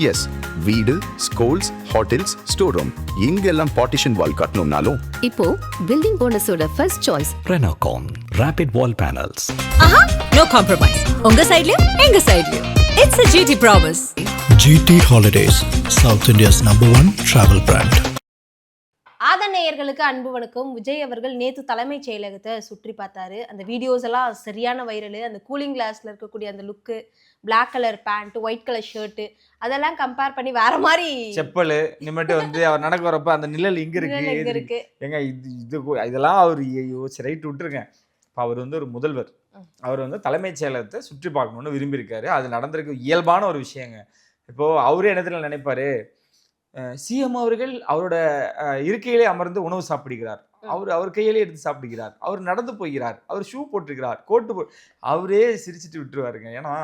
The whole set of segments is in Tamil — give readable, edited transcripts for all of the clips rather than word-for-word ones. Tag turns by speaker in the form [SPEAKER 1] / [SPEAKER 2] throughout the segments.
[SPEAKER 1] எஸ், வீடு, ஸ்கூல்ஸ், ஹோட்டல்ஸ், ஸ்டோர் ரூம் இங்கெல்லாம் பார்ட்டிஷன் வால் கட்டணும்னாலும்
[SPEAKER 2] இப்போ பில்டிங் ஓனர்ஸோட first choice
[SPEAKER 3] Renocon Rapid Wall Panels.
[SPEAKER 4] ஆஹா, no compromise. உங்க சைடுலயும் எங்க சைடுலயும். It's a GT promise.
[SPEAKER 5] GT Holidays, South India's #1 travel brand.
[SPEAKER 6] ஆதன் நேயர்களுக்கு அன்பு வணக்கம். விஜய் அவர்கள் நேற்று தலைமைச் செயலகத்தை சுற்றி பார்த்தாரு. அந்த வீடியோஸ் எல்லாம் சரியான வைரலு. அந்த கூலிங் கிளாஸ்ல இருக்கக்கூடிய அந்த look, black colour pant, white colour shirt, அதெல்லாம் கம்பேர் பண்ணி வேற மாதிரி
[SPEAKER 7] செப்பல் நிமிட்டு வந்து அவர் நடக்க வரப்ப அந்த நிழல் இங்க இருக்கு ஏங்க இதெல்லாம் அவர் ரைட் விட்டுருங்க. இப்போ அவர் வந்து ஒரு முதல்வர், அவர் வந்து தலைமைச் செயலகத்தை சுற்றி பார்க்கணும்னு விரும்பியிருக்காரு. அது நடந்திருக்கு இயல்பான ஒரு விஷயங்க. இப்போ அவரே என்னத்துல நினைப்பாரு, சிஎம் அவர்கள் அவரோட இருக்கையிலே அமர்ந்து உணவு சாப்பிடுகிறார், அவர் கையிலே எடுத்து சாப்பிடுகிறார், அவர் நடந்து போகிறார், அவர் ஷூ போட்டிருக்கிறார், அவரே சிரிச்சுட்டு விட்டுருவாருங்க. ஏன்னா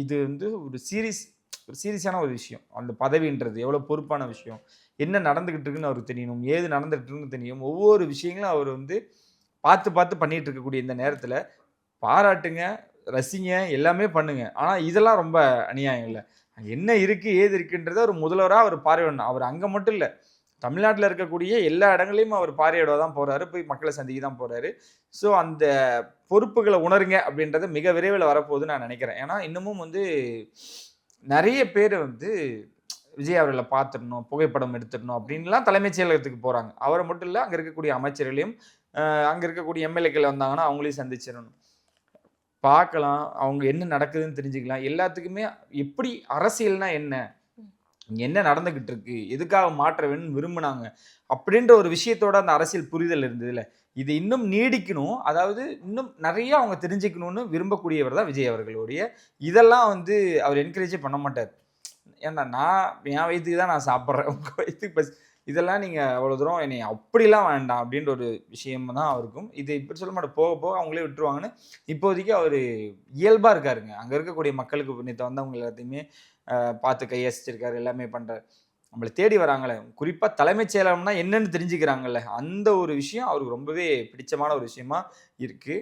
[SPEAKER 7] இது வந்து ஒரு சீரியஸான ஒரு விஷயம். அந்த பதவின்றது எவ்வளோ பொறுப்பான விஷயம், என்ன நடந்துகிட்டு இருக்குன்னு அவருக்கு தெரியணும், ஏது நடந்துகிட்டு இருக்குன்னு தெரியும். ஒவ்வொரு விஷயங்களும் அவர் வந்து பார்த்து பண்ணிட்டு இருக்கக்கூடிய இந்த நேரத்தில் பாராட்டுங்க, ரசிங்க, எல்லாமே பண்ணுங்க. ஆனால் இதெல்லாம் ரொம்ப அநியாயம் இல்லை. என்ன இருக்குது ஏது இருக்குன்றத ஒரு முதல்வராக அவர் பார்வையிடணும். அவர் அங்கே மட்டும் இல்லை, தமிழ்நாட்டில் இருக்கக்கூடிய எல்லா இடங்களையும் அவர் பார்வையிட தான் போகிறாரு, போய் மக்களை சந்திக்க தான் போகிறாரு. ஸோ அந்த பொறுப்புகளை உணருங்க அப்படின்றத மிக விரைவில் வரப்போகுதுன்னு நான் நினைக்கிறேன். ஏன்னா இன்னமும் வந்து நிறைய பேர் வந்து விஜய் அவர்களை பார்த்துடணும், புகைப்படம் எடுத்துடணும் அப்படின்லாம் தலைமைச் செயலகத்துக்கு போகிறாங்க. அவரை மட்டும் இல்லை, அங்கே இருக்கக்கூடிய அமைச்சர்களையும் அங்கே இருக்கக்கூடிய எம்எல்ஏக்கள் வந்தாங்கன்னா அவங்களையும் சந்திச்சிடணும், பார்க்கலாம், அவங்க என்ன நடக்குதுன்னு தெரிஞ்சுக்கலாம். எல்லாத்துக்குமே எப்படி அரசியல்னா என்ன நடந்துகிட்டு இருக்கு, எதுக்காக மாற்ற வேணும்னு விரும்பினாங்க அப்படின்ற ஒரு விஷயத்தோட அந்த அரசியல் புரிதல் இருந்ததுல, இது இன்னும் நீடிக்கணும். அதாவது இன்னும் நிறைய அவங்க தெரிஞ்சுக்கணும்னு விரும்பக்கூடியவர் தான் விஜய் அவர்களுடைய. இதெல்லாம் வந்து அவர் என்கரேஜே பண்ண மாட்டார். ஏன்னா நான் என் வயிற்றுக்கு தான் நான் சாப்பிட்றேன், உங்கள் வயிற்றுக்கு பஸ், இதெல்லாம் நீங்கள் அவ்வளோ தூரம் என்னை அப்படிலாம் வேண்டாம் அப்படின்ற ஒரு விஷயம் தான் அவருக்கும். இது இப்படி சொல்ல மாட்டேன், போக போக அவங்களே விட்டுருவாங்கன்னு. இப்போதைக்கு அவர் இயல்பாக இருக்காருங்க. அங்கே இருக்கக்கூடிய மக்களுக்கு நேற்று வந்தவங்க எல்லாத்தையுமே பார்த்து கையசிச்சிருக்காரு, எல்லாமே பண்ணுறாரு. நம்மளை தேடி வராங்களே, குறிப்பாக தலைமைச் செயலகம்னா என்னன்னு தெரிஞ்சுக்கிறாங்கல்ல, அந்த ஒரு விஷயம் அவருக்கு ரொம்பவே பிடிச்சமான ஒரு விஷயமா இருக்குது.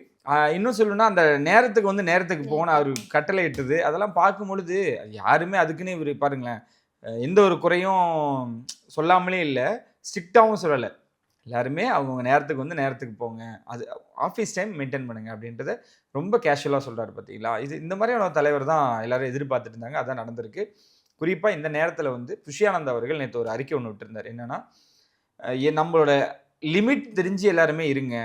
[SPEAKER 7] இன்னும் சொல்லணும்னா அந்த நேரத்துக்கு வந்து நேரத்துக்கு போகணும் அவர் கட்டளை இட்டுது, அதெல்லாம் பார்க்கும் பொழுது யாருமே அதுக்குன்னு இவர் பாருங்களேன், எந்த ஒரு குறையும் சொல்லாமலே இல்லை, ஸ்ட்ரிக்டாகவும் சொல்லலை. எல்லாருமே அவங்கவுங்க நேரத்துக்கு வந்து நேரத்துக்கு போங்க, அது ஆஃபீஸ் டைம் மெயின்டைன் பண்ணுங்க அப்படின்றத ரொம்ப கேஷுவலாக சொல்கிறாரு. பார்த்தீங்களா, இது இந்த மாதிரியான தலைவர் தான் எல்லாரும் எதிர்பார்த்துட்டு இருந்தாங்க. அதான் நடந்திருக்கு. குறிப்பாக இந்த நேரத்தில் வந்து புஷியானந்த் அவர்கள் நேற்று ஒரு அறிக்கை ஒன்று விட்டுருந்தார். என்னன்னா, நம்மளோட லிமிட் தெரிஞ்சு எல்லாருமே இருங்க,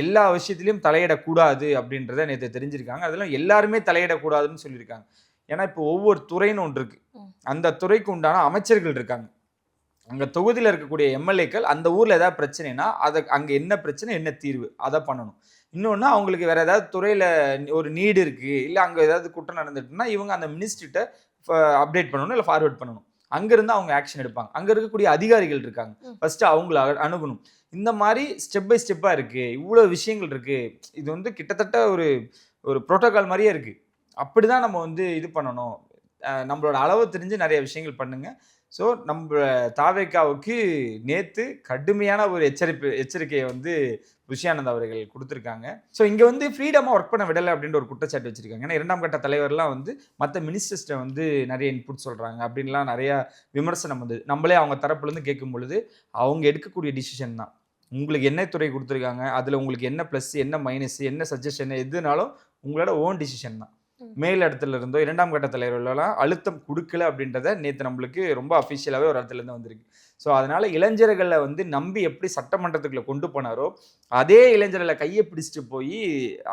[SPEAKER 7] எல்லா விஷயத்துலையும் தலையிடக்கூடாது அப்படின்றத நேற்று தெரிஞ்சிருக்காங்க. அதெல்லாம் எல்லாருமே தலையிடக்கூடாதுன்னு சொல்லியிருக்காங்க. ஏன்னா இப்போ ஒவ்வொரு துறைன்னு ஒன்று இருக்கு, அந்த துறைக்கு உண்டான அமைச்சர்கள் இருக்காங்க, அங்கே தொகுதியில் இருக்கக்கூடிய எம்எல்ஏக்கள் அந்த ஊரில் ஏதாவது பிரச்சனைனா அதை அங்கே என்ன பிரச்சனை என்ன தீர்வு அதை பண்ணணும். இன்னொன்று அவங்களுக்கு வேறு ஏதாவது துறையில் ஒரு நீடு இருக்குது, இல்லை அங்கே ஏதாவது குற்றம் நடந்துட்டுனா இவங்க அந்த மினிஸ்ட்ரிட்ட அப்டேட் பண்ணணும், இல்லை ஃபார்வேர்ட் பண்ணணும். அங்கேருந்து அவங்க ஆக்ஷன் எடுப்பாங்க. அங்கே இருக்கக்கூடிய அதிகாரிகள் இருக்காங்க, ஃபஸ்ட்டு அவங்கள அணுகணும். இந்த மாதிரி ஸ்டெப் பை ஸ்டெப்பாக இருக்குது, இவ்வளோ விஷயங்கள் இருக்குது. இது வந்து கிட்டத்தட்ட ஒரு ப்ரோட்டோகால் மாதிரியே இருக்குது. அப்படி தான் நம்ம வந்து இது பண்ணணும். நம்மளோட அளவு தெரிஞ்சு நிறைய விஷயங்கள் பண்ணுங்க. ஸோ நம்ம தாவேக்காவுக்கு நேற்று கடுமையான ஒரு எச்சரிக்கையை வந்து புஷியானந்த் அவர்கள் கொடுத்துருக்காங்க. ஸோ இங்கே வந்து ஃப்ரீடமாக ஒர்க் பண்ண விடலை அப்படின்ற ஒரு குற்றச்சாட்டு வச்சுருக்காங்க. ஏன்னா 2ஆம் கட்ட தலைவர்லாம் வந்து மற்ற மினிஸ்டர்ஸ்ட்டை வந்து நிறைய இன்புட் சொல்கிறாங்க அப்படின்லாம் நிறையா விமர்சனம் வந்து நம்மளே அவங்க தரப்புலேருந்து கேட்கும் பொழுது அவங்க எடுக்கக்கூடிய டிசிஷன் தான். உங்களுக்கு என்ன துறை கொடுத்துருக்காங்க, அதில் உங்களுக்கு என்ன ப்ளஸ் என்ன மைனஸ் என்ன சஜஷன் எதுனாலும் உங்களோட ஓன் டிசிஷன் தான். மேல் இடத்துல இருந்தோ 2ஆம் கட்ட தலைவர்களெல்லாம் அழுத்தம் கொடுக்கல அப்படின்றத நேற்று நம்மளுக்கு ரொம்ப அஃபிஷியலாகவே ஒரு இடத்துலேருந்து வந்திருக்கு. ஸோ அதனால் இளைஞர்களை வந்து நம்பி எப்படி சட்டமன்றத்துக்குள்ளே கொண்டு போனாரோ அதே இளைஞர்களை கையை பிடிச்சிட்டு போய்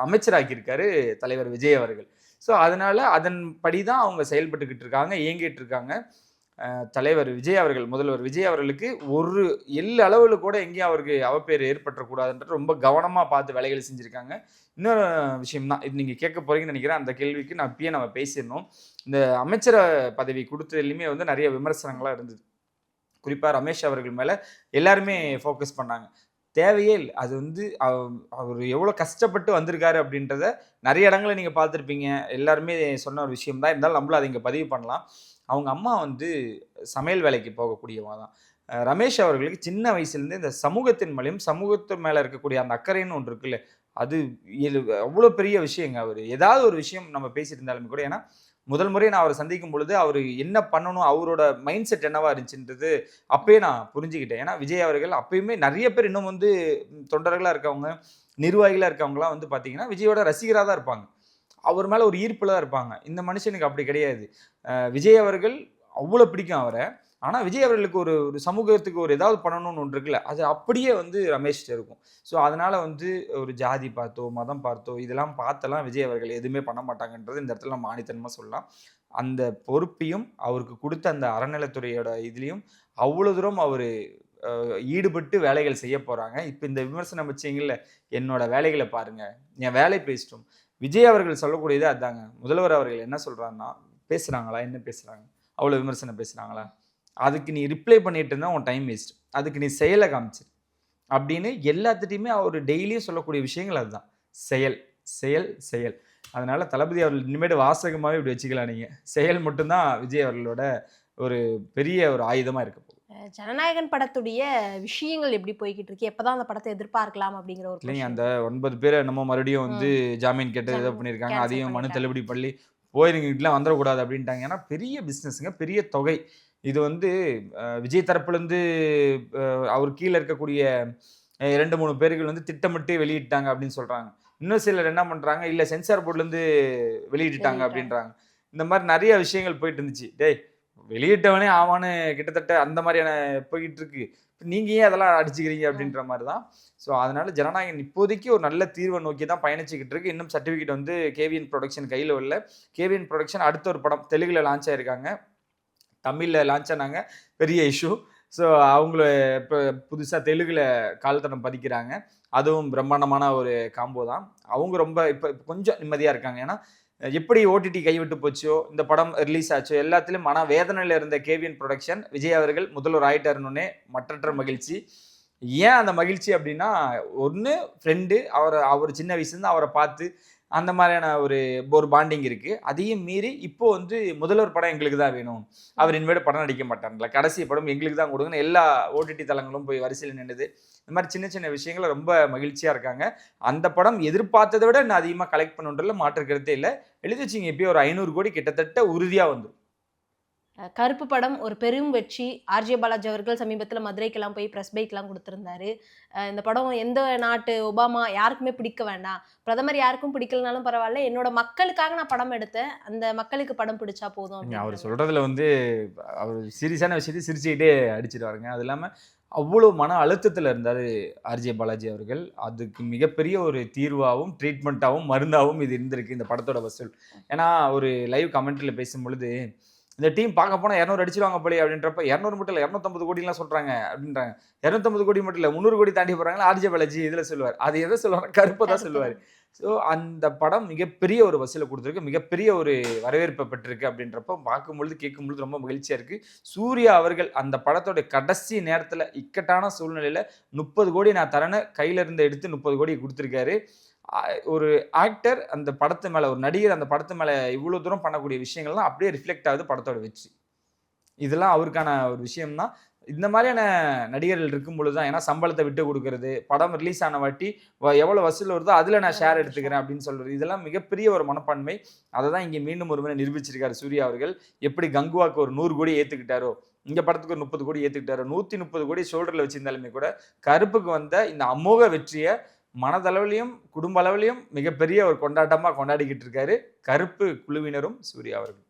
[SPEAKER 7] அமைச்சராக்கியிருக்காரு தலைவர் விஜய் அவர்கள். ஸோ அதனால் அதன்படி தான் அவங்க செயல்பட்டுக்கிட்டு இருக்காங்க, இயங்கிட்டு இருக்காங்க. தலைவர் விஜய் அவர்கள், முதல்வர் விஜய் அவர்களுக்கு ஒரு அளவில் கூட எங்கேயும் அவருக்கு அவப்பேர் ஏற்பட்டக்கூடாதுன்ற ரொம்ப கவனமாக பார்த்து வேலைகள் செஞ்சுருக்காங்க. இன்னொரு விஷயம் தான் இது, நீங்கள் கேட்க போகிறீங்கன்னு நினைக்கிறேன். அந்த கேள்விக்கு நான் இப்பயே நம்ம பேசிடணும். இந்த அமைச்சர பதவி கொடுத்ததுலையுமே வந்து நிறைய விமர்சனங்களாக இருந்தது. குறிப்பாக ரமேஷ் அவர்கள் மேலே எல்லாருமே ஃபோக்கஸ் பண்ணாங்க. தேவையே இல்லை. அது வந்து அவர் எவ்வளோ கஷ்டப்பட்டு வந்திருக்காரு அப்படின்றத நிறைய இடங்களை நீங்கள் பார்த்துருப்பீங்க. எல்லாருமே சொன்ன ஒரு விஷயம் தான். இருந்தாலும் நம்மளும் அதை இங்கே பதிவு பண்ணலாம். அவங்க அம்மா வந்து சமையல் வேலைக்கு போகக்கூடியவங்க தான். ரமேஷ் அவர்களுக்கு சின்ன வயசுலேருந்து இந்த சமூகத்தின் மேலேயும் சமூகத்து மேலே இருக்கக்கூடிய அந்த அக்கறைன்னு ஒன்று இருக்குல்ல, அது அவ்வளோ பெரிய விஷயங்க. அவர் ஏதாவது ஒரு விஷயம் நம்ம பேசிட்டு இருந்தாலுமே கூட, ஏன்னா முதல் முறை நான் அவரை சந்திக்கும் பொழுது அவர் என்ன பண்ணணும், அவரோட மைண்ட் செட் என்னவா இருந்துச்சுன்றது அப்பயே நான் புரிஞ்சுக்கிட்டேன். ஏன்னா விஜய் அவர்கள் அப்பயுமே நிறைய பேர் இன்னும் வந்து தொண்டர்களாக இருக்கவங்க, நிர்வாகிகளாக இருக்கவங்களாம் வந்து பார்த்தீங்கன்னா விஜயோட ரசிகராக தான் இருப்பாங்க. அவர் மேலே ஒரு ஈர்ப்பில் தான் இருப்பாங்க. இந்த மனுஷனுக்கு அப்படி கிடையாது. விஜய் அவர்கள் அவ்வளோ பிடிக்கும் அவரை. ஆனால் விஜய் அவர்களுக்கு ஒரு சமூகத்துக்கு ஒரு ஏதாவது பண்ணணும்னு ஒன்று இருக்குல்ல, அது அப்படியே வந்து ரமேஷ்கிட்ட இருக்கும். ஸோ அதனால் வந்து ஒரு ஜாதி பார்த்தோ, மதம் பார்த்தோ, இதெல்லாம் பார்த்தெல்லாம் விஜய் அவர்கள் எதுவுமே பண்ண மாட்டாங்கன்றது இந்த இடத்துல நம்ம ஆணித்தனமாக சொல்லலாம். அந்த பொறுப்பையும் அவருக்கு கொடுத்த அந்த அறநிலைத்துறையோட இதுலேயும் அவ்வளோ தூரம் அவர் ஈடுபட்டு வேலைகள் செய்ய போகிறாங்க. இப்போ இந்த விமர்சனம் வச்சிங்கல்ல, என்னோட வேலைகளை பாருங்கள், என் வேலை பேசிட்டோம். விஜய் அவர்கள் சொல்லக்கூடியது அதாங்க. முதல்வர் அவர்கள் என்ன சொல்கிறாங்கன்னா, பேசுகிறாங்களா, என்ன பேசுகிறாங்க, அவ்வளோ விமர்சனம் பேசுகிறாங்களா, அதுக்கு நீ ரிப்ளை பண்ணிட்டு இருந்தால் உன் டைம் வேஸ்ட், அதுக்கு நீ செயலை காமிச்சிரு அப்படின்னு எல்லாத்துட்டையுமே அவர் டெய்லியும் சொல்லக்கூடிய விஷயங்கள் அதுதான். செயல் செயல் செயல். அதனால தளபதி அவர்கள் இனிமேட்டு வாசகமாகவே இப்படி வச்சுக்கலாம். நீங்கள் செயல் மட்டும்தான் விஜய் அவர்களோட ஒரு பெரிய ஒரு ஆயுதமாக இருக்க போகுது.
[SPEAKER 6] ஜனநாயகன் படத்துடைய விஷயங்கள் எப்படி போய்கிட்டு இருக்கு, எப்பதான் அந்த படத்தை எதிர்பார்க்கலாம் அப்படிங்கிற ஒரு
[SPEAKER 7] இல்லைங்க, அந்த 9 பேரை நம்ம மறுபடியும் வந்து ஜாமீன் கேட்டு இதை பண்ணியிருக்காங்க. அதையும் மனு தள்ளுபடி பண்ணி போயிருங்க, வீட்டுலாம் வந்துடக்கூடாது அப்படின்ட்டாங்க. ஏன்னா பெரிய பிஸ்னஸுங்க, பெரிய தொகை. இது வந்து விஜய் தரப்புலேருந்து அவர் கீழே இருக்கக்கூடிய 2-3 பேர்கள் வந்து திட்டமிட்டு வெளியிட்டாங்க அப்படின்னு சொல்கிறாங்க. இன்னும் சிலர் என்ன பண்ணுறாங்க, இல்லை சென்சார் போர்ட்லேருந்து வெளியிட்டாங்க அப்படின்றாங்க. இந்த மாதிரி நிறைய விஷயங்கள் போயிட்டு இருந்துச்சு. டேய், வெளியிட்டவனே ஆவான்னு கிட்டத்தட்ட அந்த மாதிரியான போய்கிட்டு இருக்கு, நீங்கள் ஏன் அதெல்லாம் அடிச்சுக்கிறீங்க அப்படின்ற மாதிரி தான். ஸோ அதனால ஜனநாயகன் இப்போதைக்கு ஒரு நல்ல தீர்வை நோக்கி தான் பயணிச்சுக்கிட்டு இருக்கு. இன்னும் சர்டிஃபிகேட் வந்து கேவிஎன் ப்ரொடக்ஷன் கையில் வரல. கேவிஎன் ப்ரொடக்ஷன் அடுத்த ஒரு படம் தெலுங்குல லான்ச் ஆயிருக்காங்க, தமிழில் லான்ச் ஆனாங்க, பெரிய இஷ்யூ. ஸோ அவங்கள இப்போ புதுசாக தெலுங்குல கால்தடம் பதிக்கிறாங்க. அதுவும் பிரம்மாண்டமான ஒரு காம்போ தான். அவங்க ரொம்ப இப்போ கொஞ்சம் நிம்மதியாக இருக்காங்க. ஏன்னா எப்படி ஓடிடி கைவிட்டு போச்சோ, இந்த படம் ரிலீஸ் ஆச்சோ, எல்லாத்துலேயும் மன வேதனையில் இருந்த கேவிஎன் ப்ரொடக்ஷன் விஜய் அவர்கள் முதல்வர் ஆயிட்டாருன்னே மற்றற்ற மகிழ்ச்சி. ஏன் அந்த மகிழ்ச்சி அப்படின்னா, ஒன்று ஃப்ரெண்டு, அவர் சின்ன வயசுலேருந்து அவரை பார்த்து அந்த மாதிரியான ஒரு பாண்டிங் இருக்குது. அதையும் மீறி இப்போ வந்து முதல்வர் படம் எங்களுக்கு தான் வேணும், அவர் இனிமேல் படம் நடிக்க மாட்டாங்களா, கடைசி படம் எங்களுக்கு தான் கொடுங்கன்னு எல்லா ஓடிடி தளங்களும் போய் வரிசையில் நின்றுது. இந்த மாதிரி சின்ன சின்ன விஷயங்கள் ரொம்ப மகிழ்ச்சியாக இருக்காங்க. அந்த படம் எதிர்பார்த்ததை விட இன்னும் அதிகமாக கலெக்ட் பண்ணுன்றதுல மாற்றுக்கிறதே இல்லை. எழுதி வச்சிங்க, இப்போயே ஒரு 500 கோடி கிட்டத்தட்ட உறுதியாக வந்துடும்.
[SPEAKER 6] கருப்பு படம் ஒரு பெரும் வெற்றி. ஆர்ஜே பாலாஜி அவர்கள் சமீபத்தில் மதுரைக்கெல்லாம் போய் ப்ரெஸ் பைக்லாம் கொடுத்துருந்தாரு. இந்த படம் எந்த நாட்டு ஒபாமா யாருக்குமே பிடிக்க வேண்டாம், பிரதமர் யாருக்கும் பிடிக்கலனாலும் பரவாயில்ல, என்னோட மக்களுக்காக நான் படம் எடுத்தேன், அந்த மக்களுக்கு படம் பிடிச்சா போதும்.
[SPEAKER 7] அவர் சொல்றதுல வந்து அவர் சீரியஸான விஷயத்தை சிரிச்சுக்கிட்டே அடிச்சிடுவாருங்க. அது இல்லாமல் அவ்வளோ மன அழுத்தத்தில் இருந்தார் ஆர்ஜே பாலாஜி அவர்கள். அதுக்கு மிகப்பெரிய ஒரு தீர்வாகவும் ட்ரீட்மெண்ட்டாகவும் மருந்தாகவும் இது இருந்திருக்கு இந்த படத்தோட வசூல். ஏன்னா ஒரு லைவ் கமெண்ட்ரியில் பேசும்பொழுது, இந்த டீம் பார்க்க போனால் 200 அடிச்சிருவாங்க போலே அப்படின்றப்ப, 200 மட்டும் இல்லை 250 கோடிலாம் சொல்கிறாங்க அப்படின்றாங்க. 250 கோடி மட்டும் இல்லை 300 கோடி தாண்டி போகிறாங்களா ஆர்ஜே பாலாஜி இதில் சொல்லுவார். அது எதை சொல்லுவாங்க, கருப்பை தான் சொல்லுவார். ஸோ அந்த படம் மிகப்பெரிய ஒரு வசூலை கொடுத்துருக்கு, மிகப்பெரிய ஒரு வரவேற்பை பெற்றிருக்கு. அப்படின்றப்போ பார்க்கும்பொழுது கேட்கும்பொழுது ரொம்ப மகிழ்ச்சியாக இருக்குது. சூர்யா அவர்கள் அந்த படத்தோட கடைசி நேரத்தில் இக்கட்டான சூழ்நிலையில் 30 கோடி நான் தரேன்னு கையில இருந்து எடுத்து 30 கோடி கொடுத்துருக்காரு. ஒரு ஆக்டர் அந்த படத்து மேலே, ஒரு நடிகர் அந்த படத்து மேலே இவ்வளோ தூரம் பண்ணக்கூடிய விஷயங்கள்லாம் அப்படியே ரிஃப்ளெக்ட் ஆகுது படத்தோட வெற்றி. இதெல்லாம் அவருக்கான ஒரு விஷயம்தான். இந்த மாதிரியான நடிகர்கள் இருக்கும் பொழுது தான், ஏன்னா சம்பளத்தை விட்டு கொடுக்கறது, படம் ரிலீஸ் ஆன வாட்டி எவ்வளோ வசூல் வருதோ அதில் நான் ஷேர் எடுத்துக்கிறேன் அப்படின்னு சொல்கிறது, இதெல்லாம் மிகப்பெரிய ஒரு மனப்பான்மை. அதை தான் இங்கே மீண்டும் ஒரு முறை நிரூபிச்சிருக்காரு சூர்யா அவர்கள். எப்படி கங்குவாக்கு ஒரு 100 கோடி ஏற்றுக்கிட்டாரோ, இந்த படத்துக்கு ஒரு 30 கோடி ஏற்றுக்கிட்டாரோ, 130 கோடி ஷோல்டரில் வச்சிருந்தாலுமே கூட கருப்புக்கு வந்த இந்த அமோக வெற்றியை மனதளவிலையும் குடும்ப அளவிலையும் மிகப்பெரிய ஒரு கொண்டாட்டமாக கொண்டாடிக்கிட்டு இருக்காரு கருப்பு குழுவினரும் சூர்யா அவர்கள்.